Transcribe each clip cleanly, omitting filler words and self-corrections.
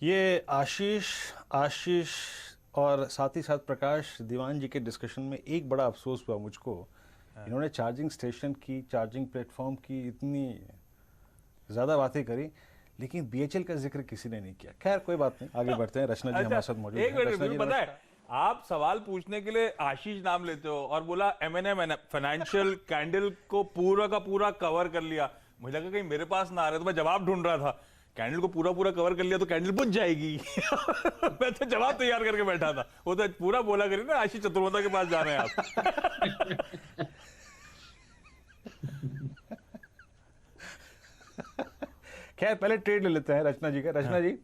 ये आशीष आशीष और साथ ही साथ प्रकाश दीवान जी के डिस्कशन में एक बड़ा अफसोस हुआ मुझको। इन्होंने चार्जिंग स्टेशन की, चार्जिंग प्लेटफॉर्म की इतनी ज़्यादा बातें करी, लेकिन बीएचएल का जिक्र किसी ने नहीं किया। खैर कोई बात नहीं, आगे बढ़ते हैं। रचना जी हमारे अच्छा, साथ मौजूद एक हैं। मिनट रचना जी पता नमस्कार। है, आप सवाल पूछने के लिए आशीष नाम लेते हो और बोला एमएनएम फाइनेंशियल कैंडल को पूरा का पूरा कवर कर लिया। मुझे लगा कहीं मेरे पास ना आ रहे, तो मैं जवाब ढूंढ रहा था। कैंडल को पूरा पूरा कवर कर लिया तो कैंडल बुझ जाएगी। मैं तो जवाब तैयार करके बैठा था। वो तो पूरा बोला करिए ना, आशीष चतुर्वेदी के पास जा रहे हैं आप। खैर पहले ट्रेड ले लेते हैं रचना जी का। रचना हाँ। जी,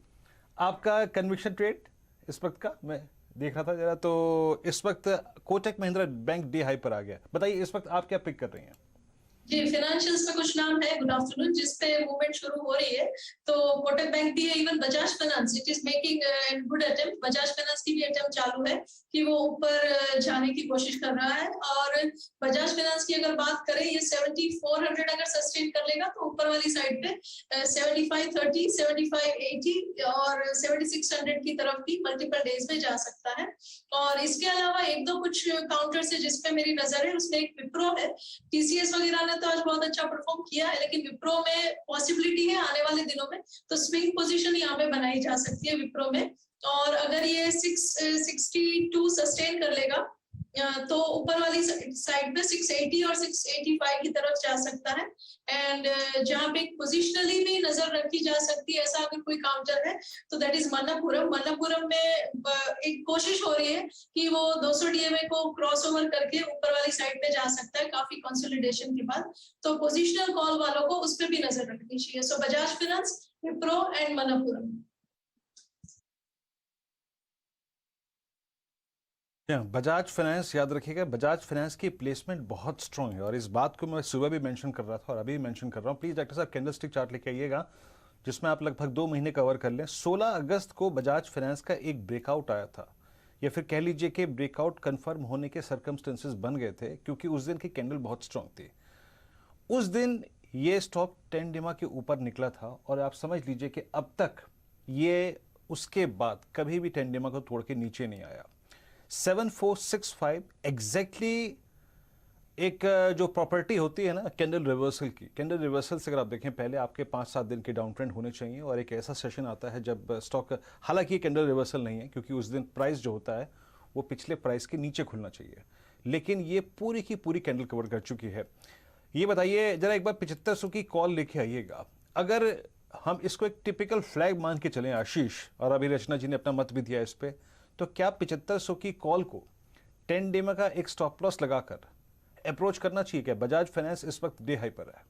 आपका कन्विक्शन ट्रेड इस वक्त का मैं देख रहा था जरा, तो इस वक्त Kotak Mahindra bank day high पर आ गया। बताइए इस वक्त आप क्या पिक कर रही हैं? जी, फाइनेंशियल्स में कुछ नाम है, गुड आफ्टरनून, जिस पे मूवमेंट शुरू हो रही है। तो कोटक बैंक भी है, even Bajaj finance it is making good attempt. Bajaj Finance की भी अटेम्प्ट चालू है कि वो ऊपर जाने की कोशिश कर रहा है। और बजाज फाइनेंस की अगर बात करें, ये 7400 अगर सस्टेन कर लेगा तो ऊपर वाली साइड पे 7530, 7580 और 7600 की तरफ भी मल्टीपल डेज में जा सकता है। और इसके अलावा एक दो कुछ काउंटर से जिसपे मेरी नजर है, उसमें एक विप्रो है। टीसीएस वगैरह ने तो आज बहुत अच्छा परफॉर्म किया है, लेकिन विप्रो में पॉसिबिलिटी है आने वाले दिनों में तो स्विंग पोजीशन यहाँ पे बनाई जा सकती है विप्रो में। और अगर ये 662 सस्टेन कर लेगा तो ऊपर वाली साइड पे 680 और 685 की तरफ जा सकता है। एंड जहां पे पोजिशनली भी नजर रखी जा सकती है, ऐसा अगर कोई काउंटर है तो दैट इज मन्नापुरम। मन्नापुरम में एक कोशिश हो रही है कि वो 200 डीएमए को क्रॉस ओवर करके ऊपर वाली साइड पे जा सकता है काफी कंसोलिडेशन के बाद। तो पोजिशनल कॉल वालों को उस पर भी नजर रखनी चाहिए। So Bajaj Finance, Wipro and Manappuram. Bajaj Finance, याद रखिएगा बजाज फाइनेंस की प्लेसमेंट बहुत स्ट्रांग है और इस बात को मैं सुबह भी मेंशन कर रहा था और अभी मेंशन कर रहा हूं। प्लीज डॉक्टर साहब कैंडलस्टिक चार्ट लेके आइएगा जिसमें आप लगभग 2 महीने कवर कर लें। 16 अगस्त को बजाज फाइनेंस का एक ब्रेकआउट आया था, या फिर कह लीजिए कि ब्रेकआउट कंफर्म होने के सर्कमस्टेंसेस बन गए थे क्योंकि उस दिन की कैंडल बहुत स्ट्रांग थी। उस दिन ये स्टॉक 10 डिमा के ऊपर निकला था और आप समझ लीजिए कि अब तक ये उसके बाद कभी भी 10 डिमा को तोड़ के नीचे नहीं आया। 7465 एग्जैक्टली एक जो प्रॉपर्टी होती है ना कैंडल रिवर्सल की, कैंडल रिवर्सल से अगर आप देखें पहले आपके 5-7 दिन के डाउन ट्रेंड होने चाहिए और एक ऐसा सेशन आता है जब स्टॉक, हालांकि कैंडल रिवर्सल नहीं है क्योंकि उस दिन प्राइस जो होता है वो पिछले प्राइस के नीचे खुलना चाहिए, लेकिन ये पूरी की पूरी कैंडल कवर कर चुकी है। ये बताइए जरा एक बार 7500 की कॉल लेके आइएगा। अगर हम इसको एक टिपिकल फ्लैग मान के चलें आशीष, और अभी रचना जी ने अपना मत भी दिया इस पे, तो क्या 7500 की कॉल को 10 डेमा का एक स्टॉप लॉस लगाकर अप्रोच करना चाहिए? क्या बजाज फाइनेंस इस वक्त डे हाई पर है?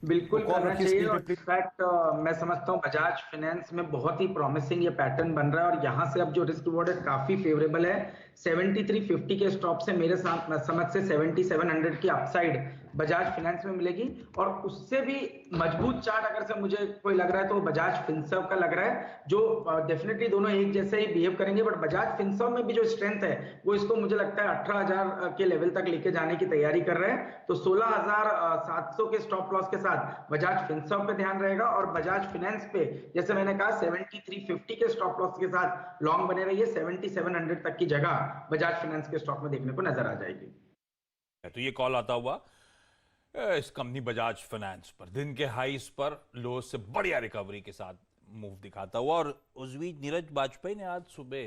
बिल्कुल तो कॉल करना रखिए चाहिए। स्क्रीन पे और प्लीज। इनफैक्ट मैं समझता हूँ बजाज फाइनेंस में बहुत ही प्रॉमिसिंग ये पैटर्न बन रहा है और यहाँ से अब जो रिस्क रिवॉर्ड है काफी फेवरेबल है। 7350 के स्टॉप से मेरे समझ से 7700 की अपसाइड बजाज फाइनेंस में मिलेगी। और उससे भी मजबूत चार्ट अगर से मुझे कोई लग रहा है तो वो बजाज फिनसर्व का लग रहा है, जो डेफिनेटली दोनों एक जैसे ही बिहेव करेंगे, बट बजाज फिनसर्व में भी जो स्ट्रेंथ है वो इसको मुझे लगता है 18000 के लेवल तक लेके जाने की तैयारी कर रहे हैं। तो 16700 के स्टॉप लॉस के साथ बजाज फिनसर्व पे ध्यान रहेगा और बजाज फाइनेंस पे जैसे मैंने कहा 7350 के स्टॉप लॉस के साथ लॉन्ग बने रहिए। 7700 तक की जगह बजाज फाइनेंस के स्टॉक में देखने को नजर आ जाएगी। तो ये कॉल आता हुआ इस कंपनी बजाज फाइनेंस पर दिन के हाईस पर लो से बढ़िया रिकवरी के साथ मूव दिखाता हुआ। और उस बीच नीरज वाजपेयी ने आज सुबह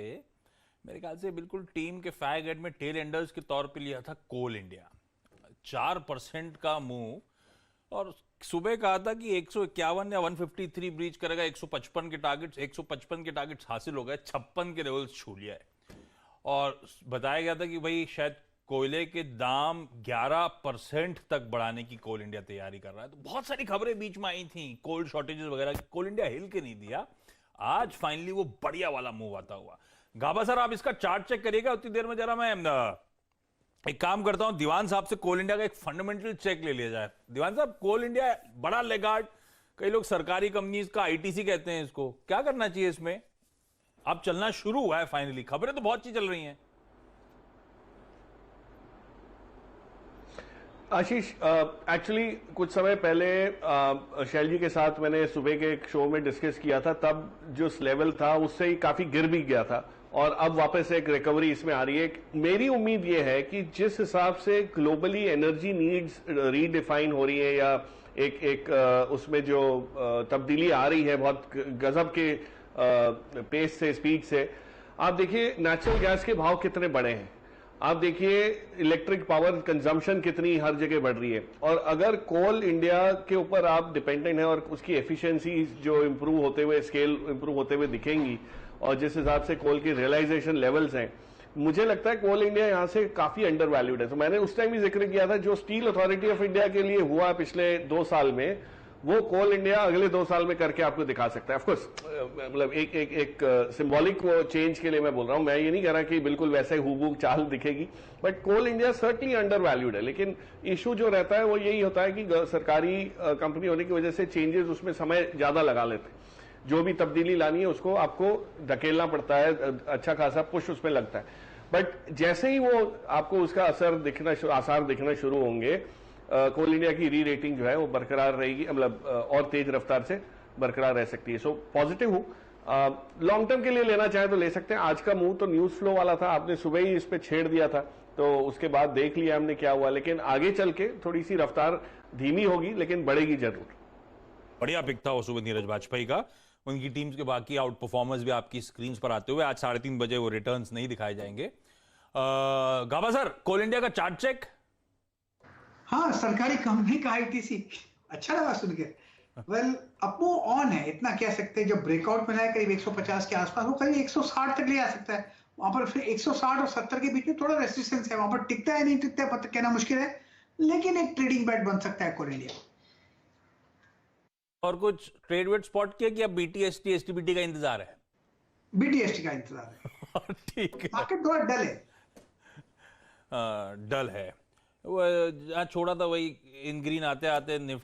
मेरे ख्याल से बिल्कुल टीम के फैग हेड में टेल एंडर्स के तौर पे लिया था कोल इंडिया, 4% का मूव। और सुबह कहा था कि 151 या 153 ब्रीच करेगा, 155 के टारगेट्स हासिल हो गए, 56 के लेवल्स छू लिया है। और बताया गया था कि भाई शायद कोयले के दाम 11% तक बढ़ाने की कोल इंडिया तैयारी कर रहा है। तो बहुत सारी खबरें बीच में आई थी कोल शॉर्टेजेस वगैरह की, कोल इंडिया हिल के नहीं दिया। आज फाइनली वो बढ़िया वाला मूव आता हुआ। गाबा सर आप इसका चार्ट चेक करिएगा, उतनी देर में जरा मैं एक काम करता हूं, दीवान साहब से कोल इंडिया का एक फंडामेंटल चेक ले लिया जाए। दीवान साहब, कोल इंडिया बड़ा लेगार्ड, कई लोग सरकारी कंपनीज का आईटीसी कहते हैं इसको, क्या करना चाहिए इसमें? अब चलना शुरू हुआ है फाइनली, खबरें तो बहुत सी चल रही हैं। आशीष, एक्चुअली कुछ समय पहले शैल जी के साथ मैंने सुबह के एक शो में डिस्कस किया था, तब जो लेवल था उससे ही काफी गिर भी गया था और अब वापस एक रिकवरी इसमें आ रही है। मेरी उम्मीद ये है कि जिस हिसाब से ग्लोबली एनर्जी नीड्स रीडिफाइन हो रही है या एक उसमें जो तब्दीली आ रही है बहुत गजब के पेस से, स्पीड से, आप देखिए नेचुरल गैस के भाव कितने बड़े हैं, आप देखिए इलेक्ट्रिक पावर कंजम्पशन कितनी हर जगह बढ़ रही है। और अगर कोल इंडिया के ऊपर आप डिपेंडेंट हैं और उसकी एफिशिएंसी जो इंप्रूव होते हुए, स्केल इंप्रूव होते हुए दिखेंगी और जिस हिसाब से कोल की रियलाइजेशन लेवल्स हैं, मुझे लगता है कोल इंडिया यहां से काफी अंडर वैल्यूड है। तो मैंने उस टाइम भी जिक्र किया था, जो स्टील अथॉरिटी ऑफ इंडिया के लिए हुआ पिछले 2 साल में, वो कोल इंडिया अगले 2 साल में करके आपको दिखा सकता है। ऑफकोर्स मतलब एक सिंबॉलिक चेंज के लिए मैं बोल रहा हूं, मैं ये नहीं कह रहा कि बिल्कुल वैसे हूबहू चाल दिखेगी, but Coal India certainly undervalued है। लेकिन इशू जो रहता है वो यही होता है कि सरकारी कंपनी होने की वजह से चेंजेस उसमें समय ज्यादा लगा लेते हैं, जो भी तब्दीली लानी है उसको आपको धकेलना पड़ता है, अच्छा खासा पुश उसमें लगता है। बट जैसे ही वो आपको उसका आसार दिखना शुरू होंगे, कोल इंडिया की री रेटिंग जो है वो बरकरार रहेगी, मतलब और तेज रफ्तार से बरकरार रह सकती है। सो पॉजिटिव हूं। लॉन्ग टर्म के लिए लेना चाहे तो ले सकते हैं। आज का मूव तो न्यूज फ्लो वाला था, आपने सुबह ही इस पे छेड़ दिया था, तो उसके बाद देख लिया हमने क्या हुआ, लेकिन आगे चल के थोड़ी सी रफ्तार धीमी होगी लेकिन बढ़ेगी जरूर। बढ़िया पिक था वो सुबह नीरज वाजपेयी का। उनकी टीम्स के बाकी आउट परफॉर्मर्स भी आपकी स्क्रीन पर आते हुए आज 3:30 बजे वो रिटर्न्स नहीं दिखाए जाएंगे। गाबा सर, कोल इंडिया का चार्ट चेक। हाँ, सरकारी कंपनी का आईटीसी अच्छा लगा सुन के। वेल, अब वो ऑन है, इतना कह सकते हैं। जब ब्रेकआउट मिला है करीब 150 के आसपास, वो करीब 160 तक ले आ सकता है। वहां पर फिर 160 और 70 के बीच में थोड़ा रेजिस्टेंस है, वहां पर टिकता है नहीं टिकता है पता कहना मुश्किल है, लेकिन एक ट्रेडिंग बैट बन सकता है कोल इंडिया। और कुछ ट्रेड वेट स्पॉट किया कि अब बीटीएसटी एसटीबीटी का इंतजार है? बीटीएसटी का इंतजार है। ठीक है, मार्केट थोड़ा डल है। डल है। वो जहाँ छोड़ा था वही इन ग्रीन आते आते निफ्टी